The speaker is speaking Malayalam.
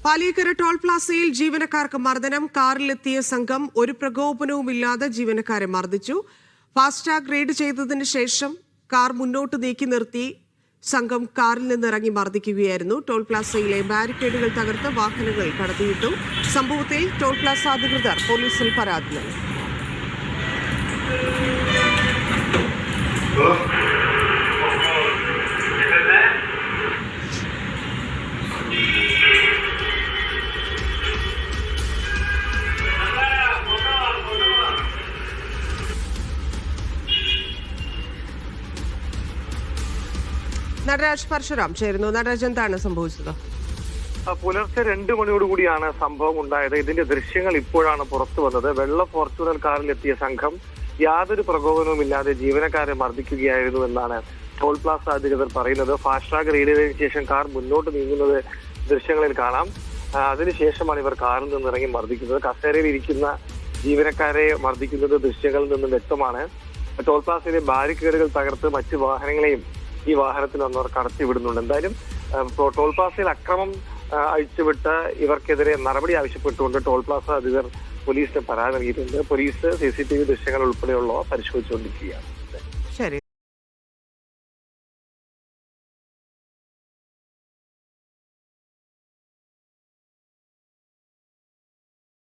പാലിയേക്കര ടോൾ പ്ലാസയിൽ ജീവനക്കാർക്ക് മർദ്ദനം. കാറിലെത്തിയ സംഘം ഒരു പ്രകോപനവുമില്ലാതെ ജീവനക്കാരെ മർദ്ദിച്ചു. ഫാസ്ടാഗ് റെയ്ഡ് ചെയ്തതിന് ശേഷം കാർ മുന്നോട്ട് നീക്കി നിർത്തി സംഘം കാറിൽ നിന്നിറങ്ങി മർദ്ദിക്കുകയായിരുന്നു. ടോൾ പ്ലാസയിലെ ബാരിക്കേഡുകൾ തകർത്ത് വാഹനങ്ങൾ കടത്തിയിട്ടു. സംഭവത്തിൽ ടോൾ പ്ലാസ അധികൃതർ പോലീസിൽ പരാതി നൽകി. നടരാജ് പരശുരാം ചേരുന്നു. നടരാജ്, എന്താണ് സംഭവിച്ചത്? പുലർച്ചെ 2 മണിയോടുകൂടിയാണ് സംഭവം ഉണ്ടായത്. ഇതിന്റെ ദൃശ്യങ്ങൾ ഇപ്പോഴാണ് പുറത്തു വന്നത്. വെള്ള ഫോർച്യൂണർ കാറിലെത്തിയ സംഘം യാതൊരു പ്രകോപനവുമില്ലാതെ ജീവനക്കാരെ മർദ്ദിക്കുകയായിരുന്നു എന്നാണ് ടോൾ പ്ലാസ അധികൃതർ പറയുന്നത്. ഫാസ്ടാഗ് റെയ്ഡിന് ശേഷം കാർ മുന്നോട്ട് നീങ്ങുന്നത് ദൃശ്യങ്ങളിൽ കാണാം. അതിനുശേഷമാണ് ഇവർ കാറിൽ നിന്നിറങ്ങി മർദ്ദിക്കുന്നത്. കസേരയിൽ ഇരിക്കുന്ന ജീവനക്കാരെ മർദ്ദിക്കുന്നത് ദൃശ്യങ്ങളിൽ നിന്നും വ്യക്തമാണ്. ടോൾ പ്ലാസയിലെ ബാരിക്കേഡുകൾ തകർത്ത് മറ്റ് വാഹനങ്ങളെയും ഈ വാഹനത്തിൽ വന്നവർ കടത്തിവിടുന്നുണ്ട്. എന്തായാലും ടോൾ പ്ലാസയിൽ അക്രമം അഴിച്ചുവിട്ട് ഇവർക്കെതിരെ നടപടി ആവശ്യപ്പെട്ടുകൊണ്ട് ടോൾ പ്ലാസ അധികൃതർ പോലീസിന് പരാതി നൽകിയിട്ടുണ്ട്. പോലീസ് CCTV ദൃശ്യങ്ങൾ ഉൾപ്പെടെയുള്ളവ പരിശോധിച്ചുകൊണ്ടിരിക്കുകയാണ്.